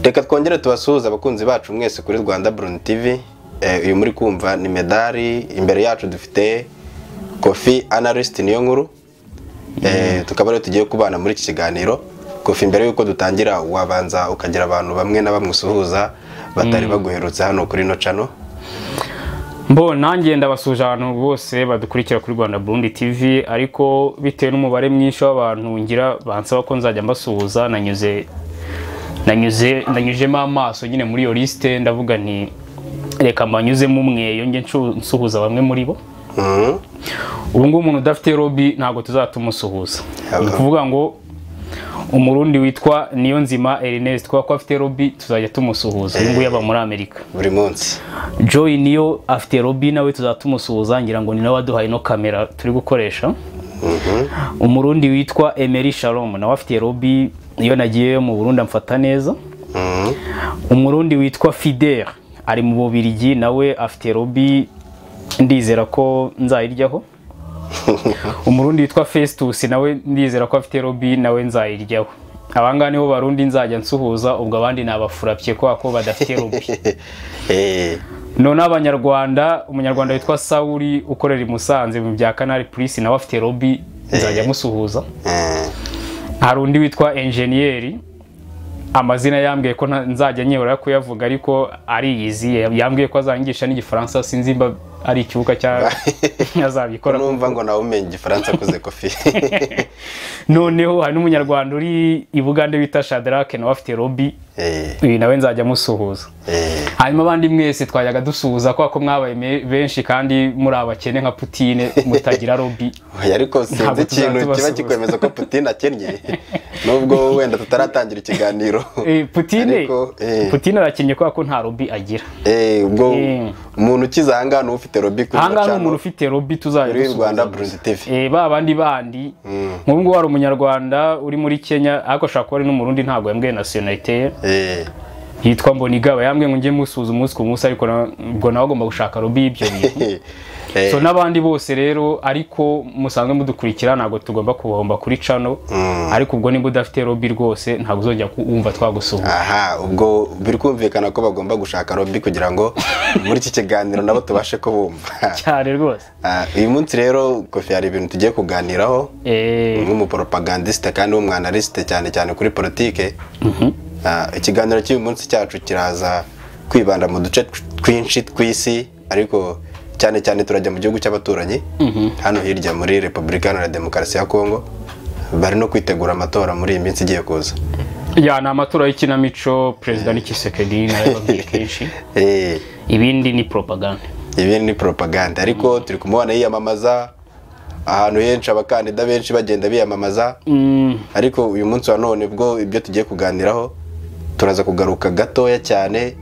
reka twongere tubasuhuza abakunzi bacu mwese kuri Rwanda Burundi TV. Uyu muri kumva ni Medali, imbere yacu dufite Kofi Analyst niyo nkuru. Tukaba rero tugiye kubana muri iki kiganiro. Kofi, mbere yuko dutangira wabanza ukagira abantu bamwe na bamwe usuhuza batari baguherutse hano kuri no channel. Mbo nanjye ndabasuje abantu bose badukurikira kuri Rwanda Burundi TV, ariko bitewe n'umubare mwinshi w'abantu ngira bansaba ko nzajya mbasuhuza, nanyujemo amaso nyine muri iyo liste, ndavuga nti reka mbanyuzemo umweyo nge nsuhuza bamwe muri bo. Ubu ngubu umuntu udafite lobby ntabwo tuzatumusuhuza. Ni kuvuga ngo umurundi witwa Niyonzima Ernest ko afite lobby tuzajya tumusuhuza. Ubu yaba muri Amerika buri munsi. Joy niyo afite lobby nawe tuzatumusuhuza, ngira ngo ni nawe waduhaye no kamera turi gukoresha. Umurundi witwa Emery Shalom nawe afite lobby, iyo nagiye mu Burundi amfata neza. Umurundi witwa Fidel ari mu Bubiligi nawe afite lobby, ndizera ko nzayiryaho. Umurundi witwa Festus nawe ndizera ko afite lobby nawe nzayiryaho. Abanga nibo barundi nzajya nsuhuza, ubwo abandi nabafurapye ko badafite lobby. None abanyarwanda, umunyarwanda witwa Sauli ukorera i Musanze mu bya Canal Plus nawe afite lobby nzajya musuhuza. Hari undi witwa Engineer, amazina yambwiye ko nzajya nyehora kuyavuga ariko ari yizi, yambwiye ko azangisha n'Igifaransa, sinzi mba ari icyuka cya azabikora. Numva ngo nawe umenye Igifaransa kuze Kofi. Noneho hari n'umunyarwanda uri i Bugande bita Shadrack nawe afite lobby, nawe nzajya musuhuza. Hanyuma abandi mwese twajyaga dusuhuza ko mwabaye benshi kandi muri abakene nka Putine mutagira lobby. Ariko sinzi ikintu kiba kikwemeza ko Putine akennye, nubwo wenda tutaratangira ikiganiro. Putine arakinnye ko nta lobby agira. Ubwo umuntu ukizanga no ufite lobby kuri cyane. Hanga umuntu ufite lobby tuzajya Rwanda Burundi TV. Bandi nk'ubwo wari umunyarwanda uri muri Kenya ariko ashaka ari n'umurundi ntabwo yambwiye nationality. Yitwa Mbonigaba, yambwiye ngo ngiye musuza umunsi ku munsi, ariko ubwo nawe agomba gushaka lobby y'ibyo bintu. So nabandi bose rero, ariko musanzwe mudukurikira ntabwo tugomba kubahomba kuri channel, ariko ubwo nimba udafite lobby rwose ntabwo uzongera kumva twagusuhuza. Ubwo biri kumvikana ko bagomba gushaka lobby kugira ngo muri iki kiganiro nabo tubashe kubumva cyane rwose. Uyu munsi rero Kofi hari ibintu tugiye kuganiraho nk'umupropagandiste kandi w'umwanaliste cyane cyane kuri politike. Ikiganiro cy'uyu munsi cyacu kiraza kwibanda mu duce twinshi tw'isi, ariko cyane cyane turajya mu gihugu cy'abaturanyi hano hirya muri Repubulika Iharanira Demokarasi ya Kongo. Bari no kwitegura amatora muri iyi minsi igiye kuza. Ni amatora y'ikinamico, President Tshisekedi narababwiye kenshi. Ibindi ni propaganda. Ariko turi kumubona yiyamamaza ahantu henshi, abakandida benshi bagenda biyamamaza. Ariko uyu munsi wa none bwo ibyo tugiye kuganiraho turaza kugaruka gatoya cyane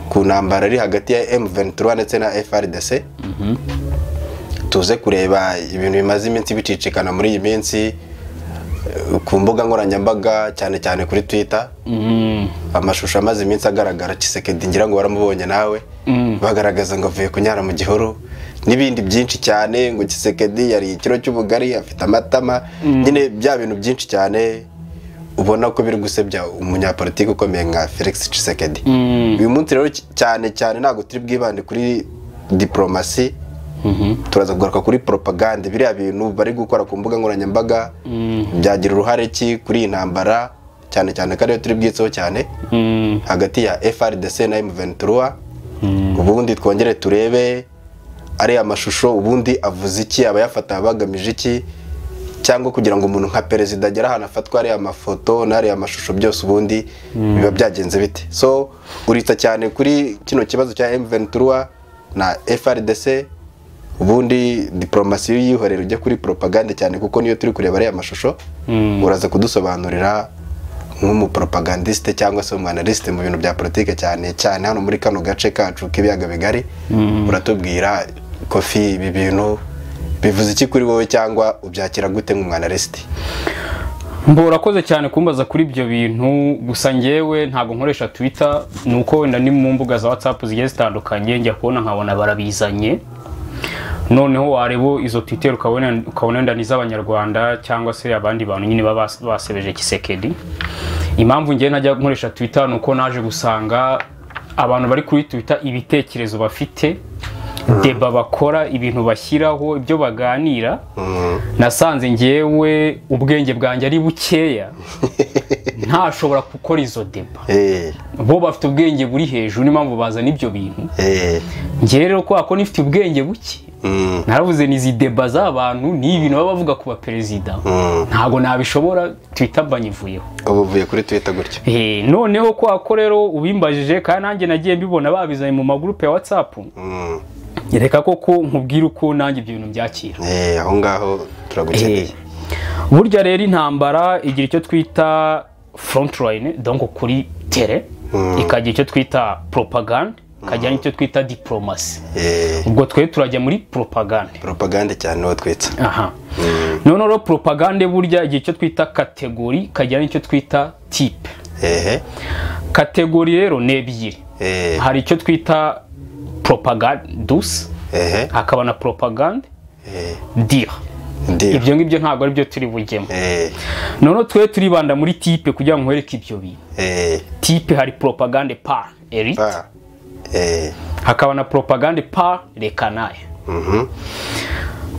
ku ntambara ari hagati ya M23 ndetse na FARDC. Tuze kureba ibintu bimaze iminsi bicicikana muri iyi minsi ku mbuga nkoranyambaga, cyane cyane kuri Twitter. Amashusho amaze iminsi agaragara Tshisekedi, ngira ngo waramubonye nawe, bagaragaza ngo avuye kunyara mu gihuru n'ibindi byinshi cyane, ngo Tshisekedi yari ikiro cy'ubugari, afite amatama, nyine bya bintu byinshi cyane ubona ko biri gusebya umunyapolitiki ukomeye nka Felix Tshisekedi. Uyu munsi rero cyane cyane ntabwo turi bwibande kuri diplomasi, turaza kugaruka kuri propaganda, biriya bintu bari gukora ku mbuga nkoranyambaga byagira uruhare ki kuri iyi ntambara, cyane cyane kandi turi bwitseho cyane hagati ya FARDC na M23. Ubundi twongere turebe ari amashusho ubundi avuze iki, abayafata bagamije iki, cyangwa kugira ngo umuntu nka perezida agera ahantu afatwa ari amafoto n'ari amashusho byose ubundi biba byagenze bite. So uritsa cyane kuri kino kibazo cya M23 na FARDC, ubundi diplomasi yihorera ujya kuri propaganda cyane kuko niyo turi kureba ari amashusho. Uraza kudusobanurira nk'umupropagandiste cyangwa se umwanaliste mu bintu bya politike cyane cyane hano muri kano gace kacu k'ibiyaga bigari. Uratubwira Kofi, ibi bintu bivuze iki kuri wowe cyangwa ubyakira gute nk'umwanaliste? Urakoze cyane kumbaza kuri ibyo bintu, gusa ngewe ntabwo nkoresha Twitter, nuko wenda ni mu mbuga za WhatsApp zigiye zitandukanye njya kubona nkabona barabizanye. Noneho warebo izo Twitter ukabona ndani z'abanyarwanda cyangwa se abandi bantu nyine basebeje Tshisekedi. impamvu ngiye najya nkoresha Twitter nuko naje gusanga abantu bari kuri Twitter ibitekerezo bafite deba bakora ibintu bashyiraho ibyo baganira nasanze ngewe ubwenge bwanjye ari bukeya ntashobora gukora izo deba bo bafite ubwenge buri hejuru n'impamvu bazana ibyo bintu ngewe rero ko nifite ubwenge buke naravuze nizi deba z'abantu ni ibintu baba bavuga ku baperezida ntago nabishobora Twitter banyivuyeho ubuvuye kuri Twitter gutyo noneho ko rero ubimbajije kandi nanjye nagiye mbibona babizanye mu magroupe ya WhatsApp reka koko nkubwira uko nanjye ibyo bintu byakira aho ngaho turagukeneye burya rero intambara igira icyo twita front line donc kuri terre ikagira icyo twita propaganda ikagira icyo twita diplomacy ubwo twe turajya muri propaganda cyane no twitsa none propaganda burya igira icyo twita category ikagira icyo twita type category rero ne ebyiri hari icyo twita propagandus hakaba na propaganda dire ibyo ngibyo ntabwo ari byo turi bujyemo none twe turibanda muri type kugira ngo nkwereke ibyo bintu type hari propaganda par élite hakaba na propaganda par les canailles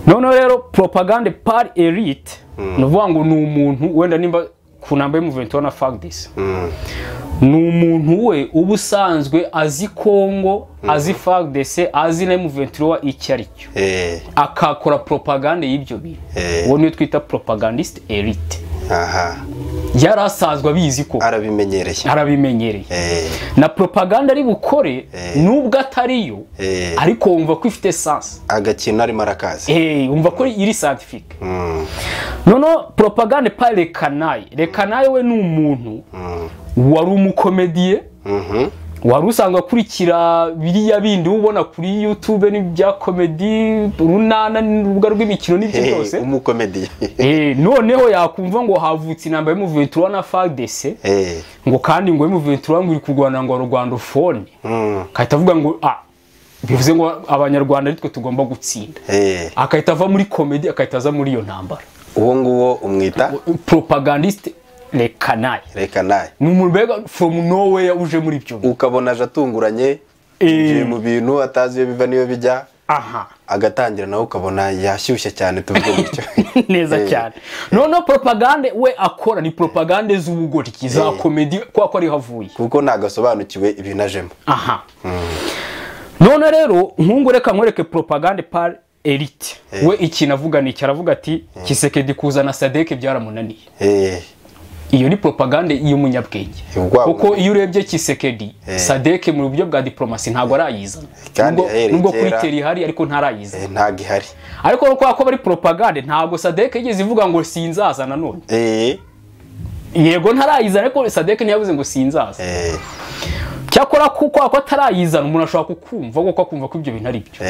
none rero propaganda par élite nuvuga ngo ni umuntu wenda nimba kunambaye M23 na FARDC ni umuntu we ubusanzwe azi Kongo azi FARDC azi na M23 icyo ari cyo akakora propaganda y'ibyo bintu uwo niyo twita propagandiste élite yarasanzwe abizi ko arabimenyereye na propaganda ari bukore nubwo atariyo ariko wumva ko ifite sens agakina ari marakazi wumva ko iri scientifique nono propaganda par les canailles we ni umuntu wari umukomediye wari usanga akurikira biriya bindi ubona kuri YouTube n'ibya comedy runana n'urubuga rw'imikino n'ibyo byose umukomediye noneho yakumva ngo havutse intambara M23 na FARDC ngo kandi ngo M23 ngo iri kurwana ngo Rwandophone kahita avuga ngo bivuze ngo abanyarwanda nitwe tugomba gutsinda akahita ava muri comedy akahita aza muri iyo ntambara uwo nguwo umwita propagandiste les canailles numubega from nowhere uje muri byo ukabona aje atunguranye mu bintu atazi iyo biva niyo bijya agatangira nawe ukabona yashyushye cyane tuvuge gutyo neza cyane none propaganda we akora ni propaganda z'ubugoryi za comedy kwa ari havuye kuko nagasobanukiwe ibintu ajemo none rero nkungureka nkwereke propaganda par élite we ikintu avuga ni cyaravuga ati Kisekedi kuzana Sadek byaramunaniye iyo ni propaganda y'umunyabwenge kuko iyo urebye Kisekedi Sadek mu buryo bwa diplomasi ntago arayizana nubwo kuri teri hari ariko ntarayizana ntago ihari ariko ko bari propaganda ntago Sadek yigeze ivuga ngo sinzazana none yego ntarayizana ariko Sadek ntiyavuze ngo sinzaza cyakora kuko atarayizana umuntu ashobora kukumva kuko akumva ko ibyo bintu ari byo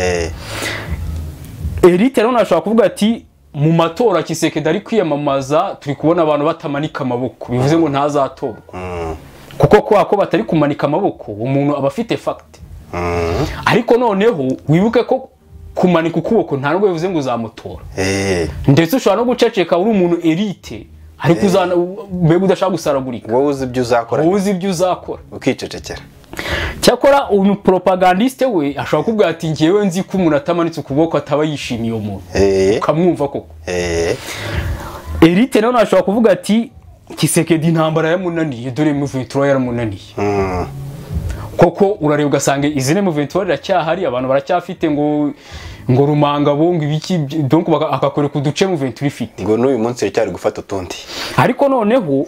Elite rero nashobora kuvuga ati mu matora Kisekedi ari kwiyamamaza turi kubona abantu batamanika amaboko bivuze ngo ntazatorwa kuko ko batari kumanika amaboko umuntu aba afite fact ariko noneho wibuke ko kumanika ukuboko nta nubwo bivuze ngo uzamutora ndetse ushobora no guceceka uri umuntu elite ariko uzana mbega udashaka gusaragurika wowe uzi ibyo uzakora ukicecekera cyakora uyu propagandiste we ashobora kuvuga ati ngiyewe nzi ko umuntu atamanitse ukuboko ataba yishimiye uwo muntu ukamwumva koko Elite nawe ashobora kuvuga ati Kisekedi intambara yamunaniye dore M23 yaramunaniye koko urareba ugasanga izine M23 iracyahari abantu baracyafite ngo Rumanga bonga ibiki donc akakore kuduce M23 ifite ngo n'uyu munsi cyari gufata utundi ariko noneho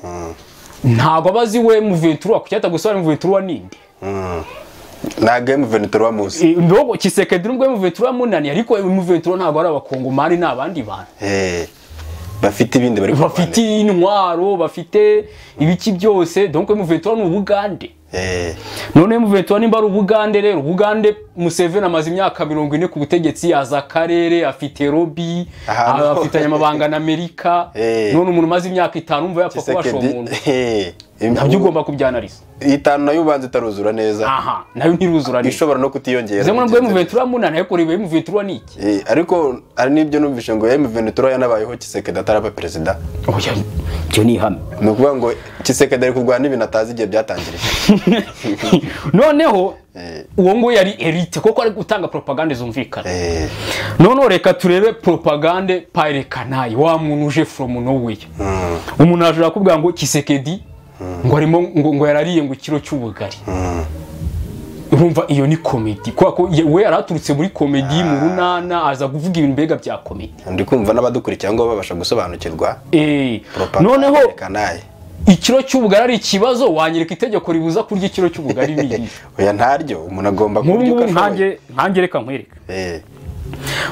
ntago abazi we M23 kucyata gusora M23 ninde na game M23 muzi ndogo Kisekedi nubwo M23 munani ariko M23 ntago ari abakongomani n'abandi bantu bafite ibindi bari bafite intwaro bafite ibiki byose donc M23 n'ubugande none M23 nimba ari ubugande rero ubugande Museveni amaze imyaka 40 ku butegetsi yaza karere afite lobby afite amabanga na Amerika none umuntu maze imyaka 5 umva yapfa kubasha umuntu nabyo ugomba kubyanariza. Itanu nayo ubanza itaruzura neza. Aha, nayo ntiruzura neza. Ishobora no kutiyongera. Zemwe ngo M23 munana ariko ribe M23 niki? Ariko ari nibyo numvishe ngo M23 yanabayeho Tshisekedi ataraba president. Oya, cyo ni ihame. No kuvuga ngo Tshisekedi ari kurwana ibintu atazi igihe byatangiriye. Noneho uwo ngo yari elite koko ari gutanga propaganda zumvikana. None reka turebe propaganda parekanaye wa muntu uje from nowhere. Umuntu ajura kubwira ngo Tshisekedi ngo arimo ngo yarariye ngo ikiro cy'ubugari. Urumva iyo ni comedy kwako we yaraturutse muri comedy mu runana aza kuvuga ibintu mbega bya comedy. Ndi kumva n'abadukurikira ngo babasha gusobanukirwa. Noneho ikiro cy'ubugari ari ikibazo wanyereka itegeko ribuza kurya ikiro cy'ubugari ni oya ntaryo umuntu agomba kurya nkange reka nkwereka.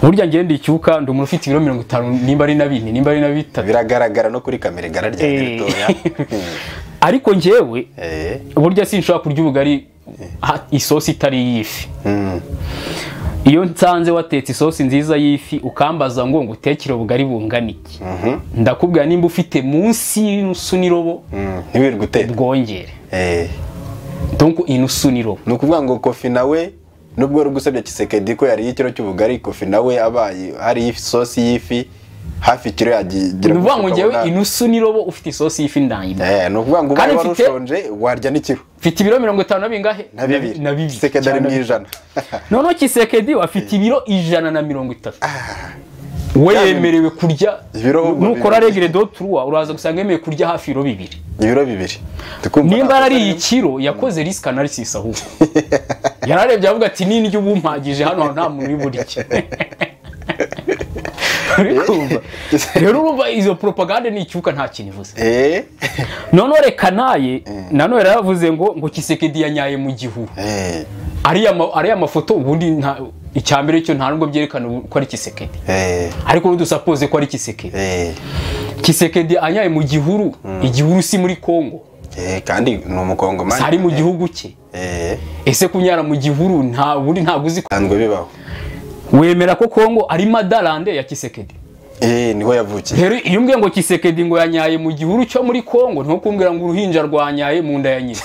Burya ngende icyuka ndi umuntu ufite ibiro 50 nimba ari na 2 nimba ari na 3 biragaragara no kuri kamera gararya ritoya. Ariko njewe burya sinshobora kurya ubugari isosi itari yifi. Iyo nsanze watetse isosi nziza yifi ukambaza ngo utekire ubugari bungana iki, ndakubwira nimba ufite munsi y'nusu nirobo ntibiri guteka bwongere. Donc inusu nirobo no kuvuga ngo Kofi nawe nubwo ari gusabya Tshisekedi ko yari ikiro cy'ubugari Kofi nawe abaye hari isosi yifi hafi kiro yagira. Nuvuga ngo ngewe inusu nirobo ufite isosi yifi ndanyima. Nuvuga ngo bari warushonje warya n'ikiro. Mfite ibiro 50 bingahe na 2 Tshisekedi ari mwijana. None Tshisekedi afite ibiro 130. We yemerewe kurya nukora regire do 3 uraza gusanga yemeye kurya hafi ibiro 2. Ibiro 2. Nimba ari ikiro yakoze risk analysis ahubwo. Yararebye avuga ati nini ubumpagije hano nta muntu uri burya. Rero urumva izo propaganda ni icyuka nta kintu ivuze. None reka naye nano yaravuze ngo Tshisekedi yanyaye mu gihuru. Ari amafoto ubundi nta icyambere cyo nta nubwo byerekana ko ari Tshisekedi. Ariko urudu suppose ko ari Tshisekedi. Tshisekedi anyaye mu gihuru, igihuru si muri Kongo. Kandi ni umukongo mani. Sari mu gihugu cye. Ese kunyara mu gihuru nta ubundi ntaguzi ko ngo bibaho. Wemera ko Kongo ari Madarande ya Tshisekedi? Niho yavukiye. Rero iyo umbwiye ngo Tshisekedi ngo yanyaye mu gihuru cyo muri Kongo nko kumbwira ngo uruhinja rwanyaye mu nda ya nyina.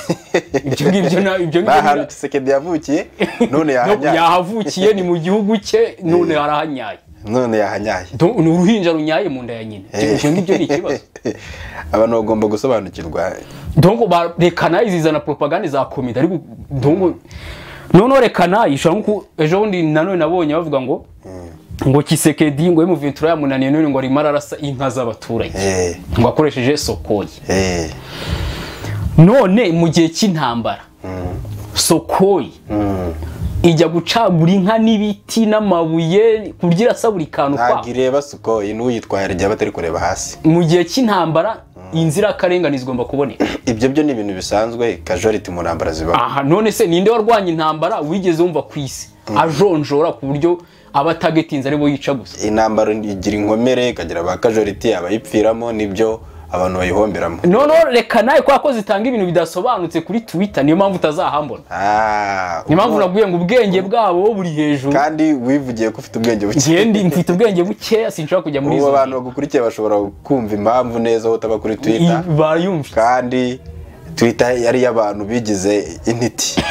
Ibyo ngibyo Tshisekedi yavukiye none yahanyaye. Yahavukiye ni mu gihugu cye none arahanyaye. None yahanyaye. Ni uruhinja runyaye mu nda ya nyina. Ibyo ngibyo ni ikibazo. Abantu bagomba gusobanukirwa. Donc barekana izizana propaganda za komite ariko donc none rekana ishobora nko ejo bundi nanone nabonye bavuga ngo Tshisekedi ngo M23 yamunaniye none ngo ari mararasa inka z'abaturage ngo akoresheje Sokoyi. None mu gihe cy'intambara Sokoyi ijya gucagura inka n'ibiti n'amabuye kugira saburi kantu kwa nagireba Sokoyi n'uyitwaye rya batari kureba hasi. Mu gihe cy'intambara inzira karengane zigomba kuboneka. Ibyo byo ni ibintu bisanzwe casualty mu ntambara ziba. Aha none se ninde warwanya intambara wigeze wumva kwisi ajonjora ku buryo abatagetinze aribo yica gusa? Intambara igira inkomere kagira ba casualty abayipfiramo nibyo abantu bayihomberamo. None reka naye kwa zitanga ibintu bidasobanutse kuri Twitter niyo mpamvu utazahambona. Niyo mpamvu naguye ngo ubwenge bwabo buri hejuru. Kandi wivugiye ko ufite ubwenge buke. Ngendi mfite ubwenge buke sinshaka kujya muri izo. Abantu bagukurikiye bashobora kumva impamvu neza utaba kuri Twitter. Bayumva. Kandi Twitter yari y'abantu bigize intiti.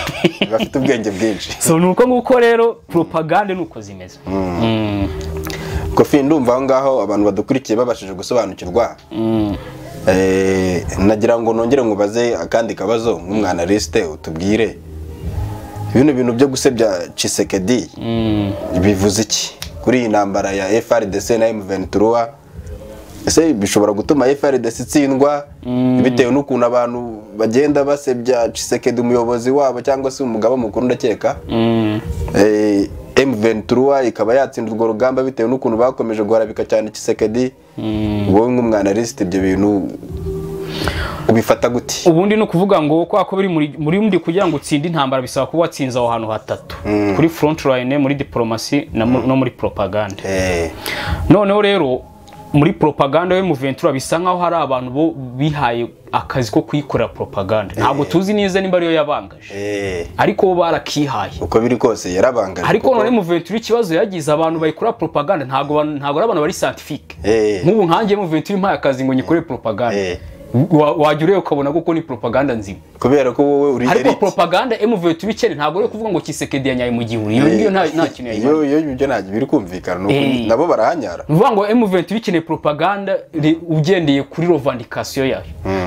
Bafite ubwenge bwinshi. So nuko nguko rero propaganda nuko zimeze. Kofi ndumva aho ngaho abantu badukurikiye babashije gusobanukirwa. Nagira ngo nongere ngubaze akandi kabazo nk'umwanaliste utubwire ibintu byo gusebya Tshisekedi bivuze iki kuri iyi ntambara ya FRDC na M23? Ese bishobora gutuma FRDC itsindwa bitewe n'ukuntu abantu bagenda basebya Tshisekedi umuyobozi wabo cyangwa se umugaba mukuru ndakeka? M23 ikaba yatsinda urwo rugamba bitewe n'ukuntu bakomeje guharabika cyane Tshisekedi. Wowe nk'umwanaliste ibyo bintu ubifata gute? Ubundi no kuvuga ngo kwako biri muri kugira ngo utsinde intambara bisaba kuba watsinza aho hantu hatatu kuri front line, muri diplomacy no muri propaganda. Noneho rero muri propaganda we M23 bisa nkaho hari abantu bo bihaye akazi ko kwikorera propaganda. Ntabwo tuzi neza nimba ariyo yabangaje. Ariko bo barakihaye. Uko biri kose yarabangaje. Ariko none M23 ikibazo yagize abantu bayikora propaganda ntago ari abantu bari scientifique. Nk'ubu nkanjye M23 impaye akazi ngo nyikore propaganda. wajya ureba ukabona ko ni propaganda nzima kubera ko wowe uri ariko propaganda M23 bikene ntabwo uri kuvuga ngo Tshisekedi yanyaye mu gihuri iyo nta kintu yayimaze iyo ibyo ntabwo biri kumvikana nabo barahanyara uvuga ngo M23 bikene propaganda ugendeye kuri revendication yayo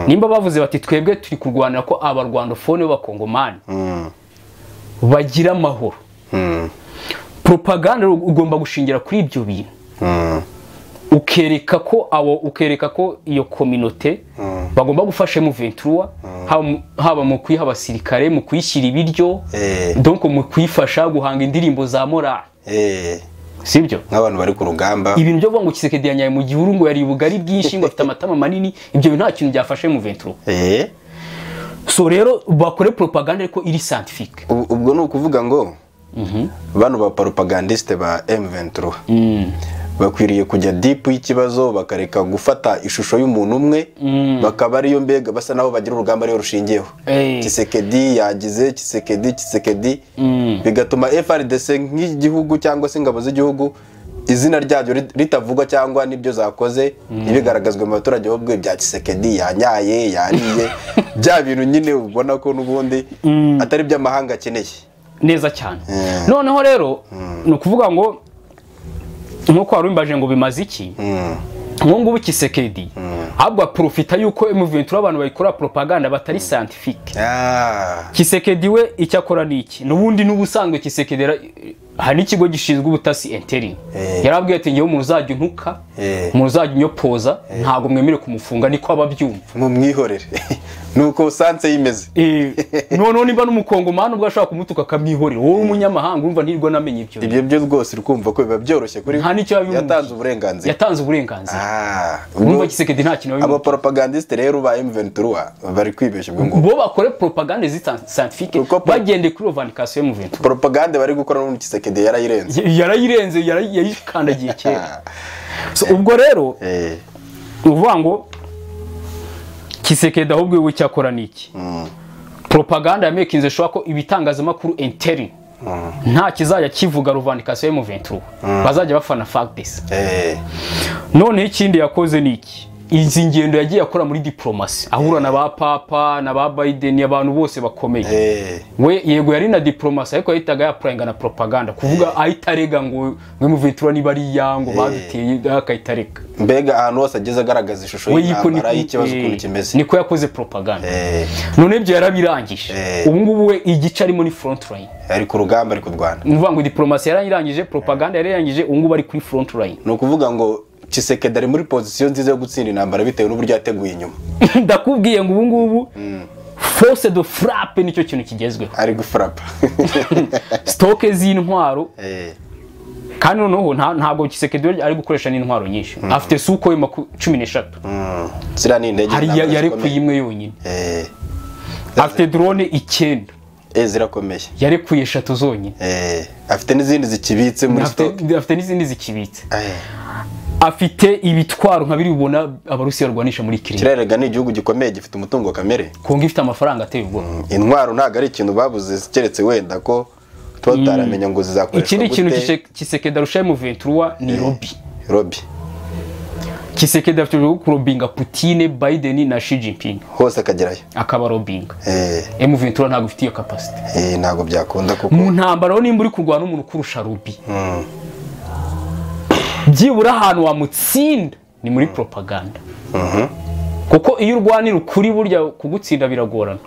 nimba bavuze bati twebwe turi kurwanira ko abarwandofone b'abakongomani bagira amahoro propaganda ugomba gushingira kuri ibyo bintu ukereka ko iyo communauté bagomba gufasha M23 haba mu kwiha abasirikare mu kwishyira ibiryo donc mu kwifasha guhanga indirimbo za morale sibyo nk'abantu bari ku rugamba ibintu byo vuga ngo Tshisekedi yanyaye mu gihuru ngo yari ubugari bwinshi ngo afite amatama manini ibyo nta kintu byafashe M23 so rero bakore propaganda ariko iri scientifique ubwo ni ukuvuga ngo bano ba propagandiste ba M23 bakwiriye kujya deep y'ikibazo bakareka gufata ishusho y'umuntu umwe bakaba ariyo mbega basa naho bagira urugamba ariyo rushingiyeho Tshisekedi yagize Tshisekedi bigatuma FRDC nk'igihugu cyangwa se ingabo z'igihugu izina ryabyo ritavugwa cyangwa nibyo zakoze ibigaragazwe mu baturage bobwe bya Tshisekedi yanyaye yariye bya bintu nyine ubona ko n'ubundi atari by'amahanga akeneye neza cyane noneho rero no kuvuga ngo nkuko warumbaje ngo bimaze iki ngubu Tshisekedi ahubwo profita yuko M23 abantu bayikora propaganda batari scientifique Tshisekedi we icyakora niki nubundi n'ubusanzwe Tshisekedi hari ikigo gishinzwe ubutasi interim yarabwiye ati ngiye umuntu uzajya untuka umuntu uzajya unyopoza ntago mwemere kumufunga niko ababyumva mu mwihorere nuko sanse yimeze none niba n'umukongomani ubwo ashaka kumutuka kamwihorere wowe umunyamahanga urumva ntirwo namenye ibyo byo rwose rukumva ko biba byoroshye kuri yatanze uburenganzira urumva Tshisekedi nta kintu aba propagandiste rero ba M23 bari kwibeshya ngo bo bakore propagande scientifique bagende kuri revendication M23 propagande bari gukora no Tshisekedi yarayirenze yayikandagiye kera so ubwo rero uvuga ngo Tshisekedi ahubwo we cyakora niki propaganda yamekinze shwa ko ibitangazamakuru interim nta kizajya kivuga revendication M23 bazajya bafana facts none ikindi yakoze niki izi ngendo yagiye akora muri diplomasi ahura na ba papa na ba Biden abantu bose bakomeye we yego yari na diplomasi ariko yitaga yapuranga na propaganda kuvuga ahitarega ngo M23 niba ari yango baduteye akayitareka mbega ahantu hose ageze agaragaza ishusho y'intambara y'ikibazo ukuntu kimeze niko yakoze propaganda none ibyo yarabirangije ubu ngubu we igice arimo ni front line ari ku rugamba ari kurwana nuvuga ngo diplomasi yarangije propaganda yarangije ubu ngubu ari kuri front line no kuvuga ngo Tshisekedi ari muri position nziza yo gutsinda intambara bitewe n'uburyo yateguye inyuma ndakubwiye ngo ubu ngubu force de frappe nicyo kintu kigezweho ari gufrapa stock z'intwaro kandi noneho ntabwo Tshisekedi ari gukoresha n'intwaro nyinshi afite suko 13 zira ni indege hari yari kuyimwe yonyine afite drone 9 zirakomeye yarekuye 3 zonyine afite n'izindi zikibitse muri stock afite n'izindi zikibitse afite ibitwaro nka biri ubona abarusiya barwanisha muri Ukraine kirerega ni igihugu gikomeye gifite umutungo kamere kongo ifite amafaranga ateye ubwo intwaro ntago ari ikintu babuze keretse wenda ko tutaramenya ngo zizakoreshwa gute ikindi kintu Tshisekedi arusha M23 ni lobby Tshisekedi afite kurobinga Putin Biden na Xi Jinping hose akagerayo akaba robinga M23 ntago ifite iyo capacity ntago byakunda kuko mu ntambara nimba uri kurwana n'umuntu kurusha lobby byibura ahantu wamutsinda ni muri propaganda kuko iyo urwanira ukuri burya kugutsinda biragorana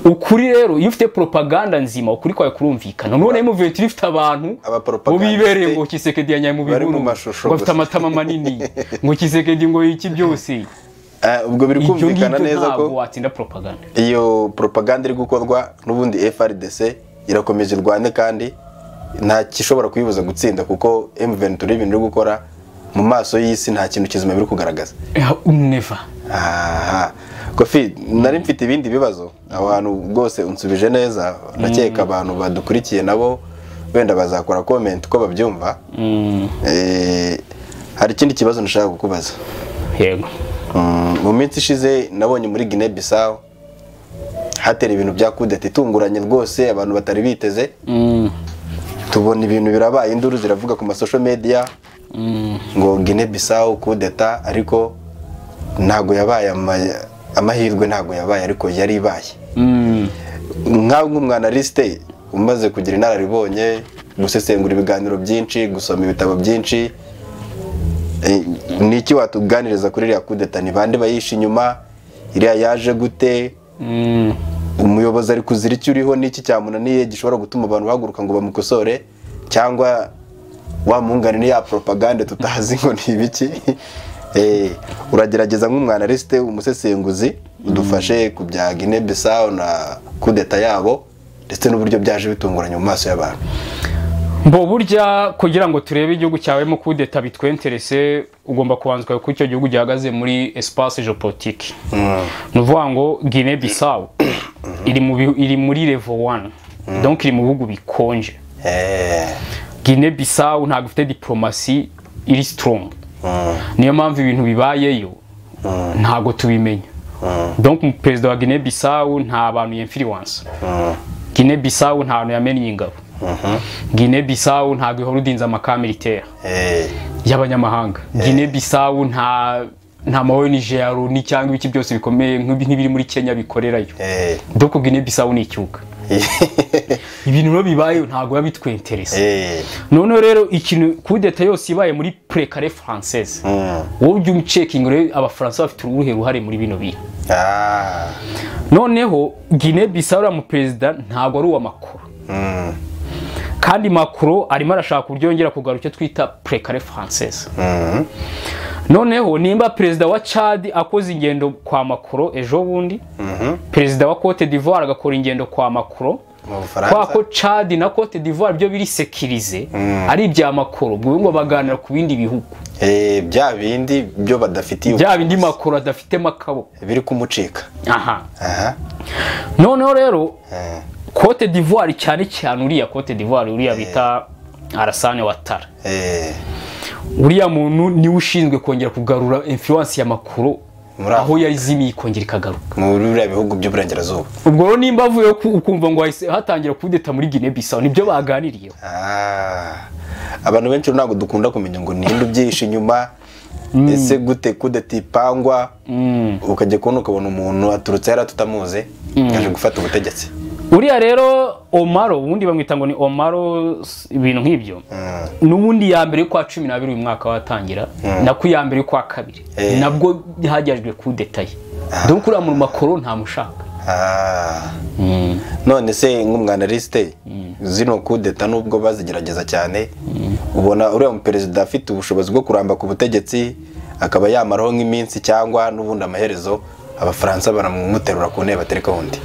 ukuri rero iyo ufite propaganda nzima ukuri kwawe kurumvikana none M23 ifite abantu bo bibereye ngo Tshisekedi yanyaye mu bihuru bafite amatama manini ngo Tshisekedi ngo iki byose ubwo biri kumvikana neza ko watsinda propaganda iyo propaganda iri gukorwa n'ubundi FRDC irakomeje irwane kandi nta kishobora kuyibuza gutsinda kuko M23 ibintu iri gukora mu maso y'isi nta kintu kizima biri kugaragaza never Kofi nari mfite ibindi bibazo abantu rwose unsubije neza nakeka abantu badukurikiye nabo wenda bazakora comment ko babyumva hari ikindi kibazo nashaka kukubaza yego mu minsi ishize nabonye muri Guinea Bissau hatera ibintu bya kudeta itunguranye rwose abantu batari biteze tubona ibintu birabaye induru ziravuga ku social media ngo Guinea Bissau kudeta ariko ntago yabaye amahirwe, ntago yabaye, ariko yari ibaye. Nkawe nk'umwanaliste umaze kugira inararibonye, gusesengura ibiganiro byinshi, gusoma ibitabo byinshi, niki watuganiriza kuri iriya kudeta? Ni bande bayisha inyuma? Iriya yaje gute? Umuyobozi ari kuzira icyo uriho, niki cyamunaniye gishobora gutuma abantu bahaguruka ngo bamukosore? Cyangwa wamungane ni ya propaganda tutazi ngo ni ibiki? Uragerageza nk'umwanaliste, umusesenguzi, udufashe ku bya Guinea Bissau na kudeta yabo ndetse n'uburyo byaje bitunguranye mu maso y'abantu. Mbo burya kugira ngo turebe igihugu cyawe mu kudeta bitwenterese, ugomba kubanzwa ko icyo gihugu gihagaze muri espace géopolitique. Nuvuga ngo Guinea Bissau iri muri level 1, donc iri mu bihugu bikonje. Guinea Bissau ntabwo ifite diplomasi iri strong. Niyo mpamvu ibintu bibayeyo ntabwo tubimenya. Donc perezida wa Guinea Bissau nta bantu influence. Guinea Bissau nta bantu yamenye ingabo. Guinea Bissau ntabwo ihora udinza amaka militaire y'abanyamahanga. Guinea Bissau nta ONG ya Loni cyangwa ibiki byose bikomeye nk'ibiri muri Kenya bikorerayo. Donc Guinea Bissau ni icyuka. Ibintu no bibaye ntabwo yabitwenterese. None rero ikintu kudeta yose ibaye muri précaré française. Wowe ujye checking rero abafaransa bafite uruhe ruhare muri bino bintu. Noneho Guinea Bissau mu president ntabwo ari uwa Macron. Kandi Macron arimo arashaka uburyo yongera kugaruka twita précaré française. Noneho nimba president wa Chad akoze ingendo kwa Macron ejo bundi, president wa Côte d'Ivoire agakora ingendo kwa Macron, kwa ko Chad na Côte d'Ivoire byo biri sécurisé, ari ibya Macron, ubwo ngo baganira ku bindi bihugu. Bya bindi byo badafitiye, bya bindi Macron adafite makabo biri kumucika. Noneho rero Côte d'Ivoire cyane uriya Côte d'Ivoire uriya bita Alassane Ouattara. Uriya muntu ni ushinzwe kongera kugarura influence ya Macron aho yari zimi kongera ikagaruka mu ruriya bihugu by'uburengerazuba. Ubwo nimba avuye ukumva ngo hatangira kudeta muri Guinea Bissau nibyo baganiriye. Abantu benshi ntabwo dukunda kumenya ngo ninde ubyisha inyuma, ese gute kudeta ipangwa, ukajya kubona ukabona umuntu aturutse yari tutamuze yaje gufata ubutegetsi. Uriya rero Omaro, ubundi bamwita ngo ni Omaro ibintu nk'ibyo. N'ubundi ya mbere kwa 12 uyu mwaka watangira, na ku ya mbere kwa 2 nabwo hajyajwe kudeta ye. Donc uriya mu Macron nta mushaka. None se nk'umwanaliste, zino kudeta nubwo bazigerageza cyane, ubona uriya mu president afite ubushobozi bwo kuramba ku butegetsi akaba yamaraho nk'iminsi cyangwa n'ubundi amaherezo abafaransa baramuterura ku ntebe batereka undi?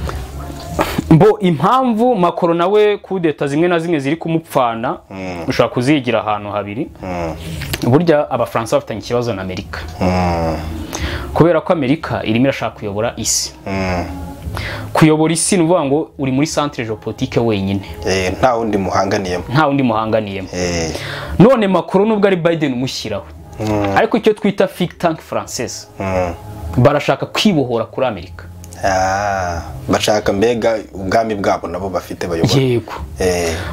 Mbo impamvu Macron nawe kudeta zimwe na zimwe ziri kumupfana, ushaka kuzigira ahantu habiri. Burya abafaransa bafitanye ikibazo na Amerika. Kubera ko Amerika irimo irashaka kuyobora isi. Kuyobora isi nuvuga ngo uri muri centre géopolitique wenyine. Nta wundi muhanganiyemo. Nta wundi muhanganiyemo. None Macron nubwo ari Biden umushyiraho. Ariko icyo twita think tank française. Barashaka kwibohora kuri Amerika. Bashaka mbega ubwami bwabo nabo bafite bayobora. Yego.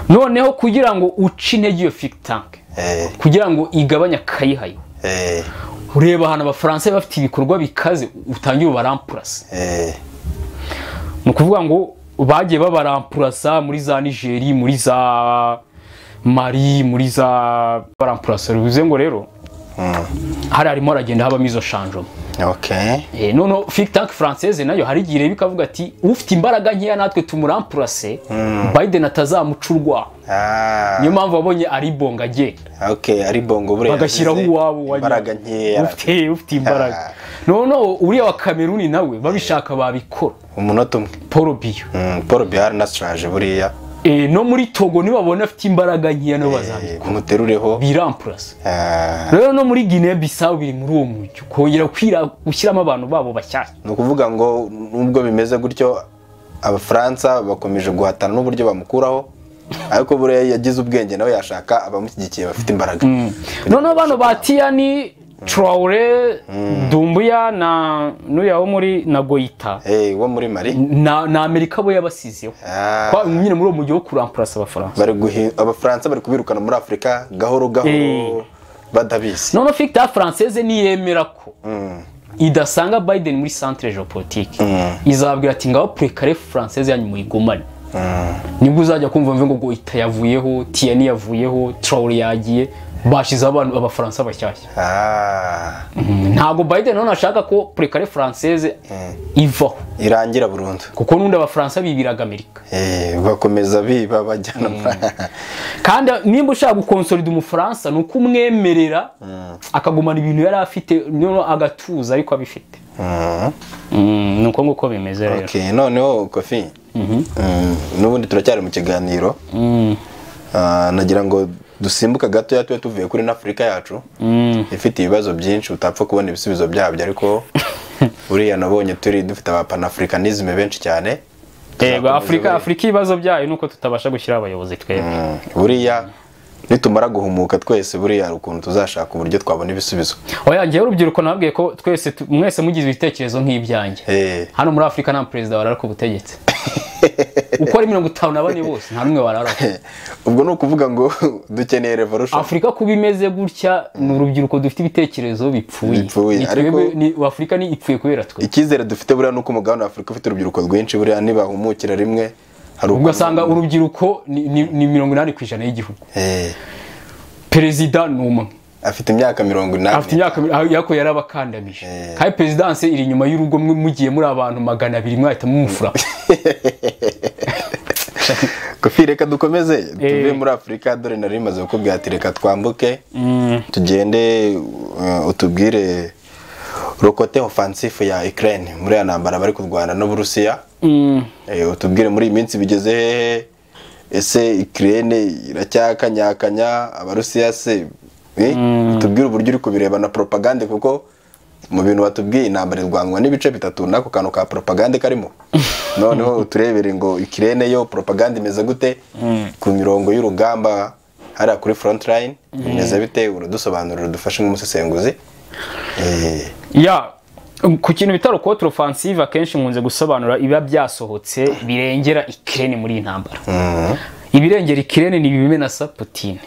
Noneho kugira ngo uci intege iyo think tank, kugira ngo igabanya kayihayo, ureba hano abafaransa bafite ibikorwa bikaze utangira baramplasa. Mu kuvuga ngo bagiye babaramplasa muri za Nigeria, muri za Mali, muri za baramplasa. Bivuze ngo rero hari arimo aragenda haba mizo changement. Nono think tank française nayo hari gire bikavuga ati ufite imbaraga nkeya natwe tumuramplase, Biden atazamucurwa. Niyo mpamvu babonye ari bonga agenda. Ari bongo bure bagashyiraho uwabo imbaraga nkeya, ufite imbaraga. Nono uriya wa Cameroon nawe babishaka babikora umunota umwe. Paul Biya. Paul Biya na strategy buriya. No muri Togo ni babona afite imbaraga nkeya no bazabikora umuterureho biramplasa. Rero no muri Guinea Bissau biri muri uwo mucyo kongera gushyiramo abantu babo bashyashya. No kuvuga ngo nubwo bimeze gutyo abafaransa bakomeje guhatana n'uburyo bamukuraho, ariko buriya yagize ubwenge nawe yashaka abamushyigikiye bafite imbaraga. None bano batiyani Traoré, Doumbouya na nuya wo muri Nagoita, wo muri Mali na Amerika bo yabasizeho. Kwa nyine muri uwo mujyi wo kuramplasa abafaransa. Abafaransa bari kubirukana muri Afrika gahoro gahoro badabizi. None ficta française ni yemera ko idasanga Biden muri centre geopolitique izabwira ati ngaho précaré française yanyu muyigumane nibwo uzajya kumva mve ngo itayavuyeho Tiani yavuyeho Traoré yagiye bashize abantu abafaransa bashyashya ntago Biden none ashaka ko précaré française ivaho irangira burundu kuko nundi abafaransa bibiraga Amerika bakomeza biba bajyana kandi nimba ushaka gukonsolida umufaransa nuko umwemerera akagumana ibintu yari afite none agatuza ariko abifite nuko nguko bimeze rero. Okay, noneho Kofi nubundi turacyari mu kiganiro nagira ngo dusimbuka gato yatuye tuvuye kuri Afrika yacu ifite ibibazo byinshi utapfa kubona ibisubizo byabyo ariko uriya nabonye turi dufite aba panafricanisme benshi cyane. Yego Afrika ibibazo byayo nuko tutabasha gushyira abayobozi twebwe. Buriya nitumara guhumuka twese buriya ukuntu tuzashaka uburyo twabona ibisubizo. Oya ngiye urubyiruko nabwiye ko twese mwese mugize ibitekerezo nk'ibyanjye. Hano muri Afrika nta president warara ku butegetsi. Uko ari 54 bose nta numwe warara. Ubwo no kuvuga ngo dukeneye revolution. Afrika kubimeze gutya n'urubyiruko dufite ibitekerezo bipfuye. Ariko ni Afrika ni ipfuye kubera twe. Ikizere dufite buriya nuko umugabane wa Afrika ufite urubyiruko rwinshi buriya nibahumukira rimwe ugasanga urubyiruko ni 80% y'igihugu. Perezida numwe afite imyaka 80 afite imyaka yako yarabakandamije kandi presidence iri nyuma y'urugo mugiye muri abantu 200 mwahita mumufura. Kofi reka dukomeze tuve muri Afrika dore nari maze kukubwira ati reka twambuke tugende utubwire rokote offensive ya Ukraine muri anambara bari kurwana no Burusiya. Utubwire muri iminsi bigeze hehe ese Ukraine iracyakanyakanya abarusiya se utubwire uburyo uri kubireba na propaganda kuko mu bintu batubwiye intambara irwanwa n'ibice bitatu nako kantu ka propaganda karimo noneho turebere ngo Ukraine yo propaganda imeze gute ku mirongo y'urugamba hari kuri front line imeze bite urudusobanurira dufashe nk'umusesenguzi. Ku kintu bitaro contre offensive akenshi nkunze gusobanura iba byasohotse birengera Ukraine muri intambara. Ibirengera Ukraine ni bimenasa Putin.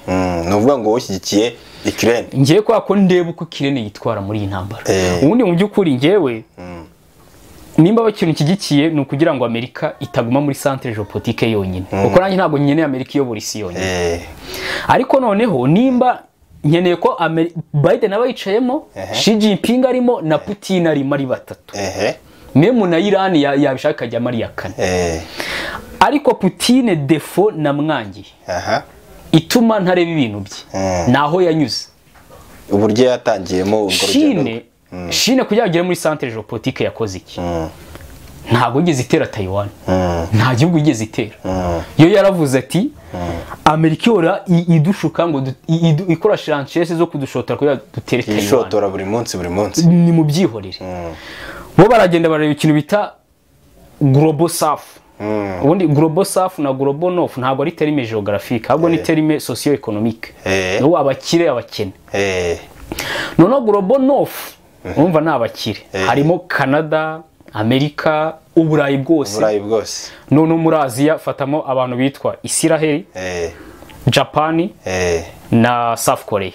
Nuvuga ngo woshyigikiye Ukraine. Ngiye kwa ko ndeba uko Ukraine yitwara muri intambara. Ubundi mu byukuri ngewe nimba bakintu kigikiye no kugira ngo Amerika itaguma muri centre geopolitique yonyine. Kuko nanjye ntabwo nyene Amerika iyobora isi yonyine. Ariko noneho nimba nkeneye ko Biden abayicayemo Xi Jinping arimo na Putin arimo ari batatu memu na Iran yabishaka ajya muri yakane ariko Putin defo na mwangi ituma ntareba ibintu bye naho yanyuze uburyo yatangiyemo Chine kugira agere muri centre geopolitique yakoze iki ntabwo igeze itera Taiwan nta gihugu igeze itera yo yaravuze ati Amerika yora idushuka ngo ikora chances zo kudushotara ko dutere Taiwan ishotora buri munsi ni mu byihorere bo baragenda bareba ikintu bita Global South ubundi Global South na Global North ntabwo ari terme geographique ahubwo ni terme socio-economique no abakire abakene noneho Global North umva nabakire harimo Canada Amerika Uburayi bwose none muri Aziya fatamo abantu bitwa Israel Japan na South Korea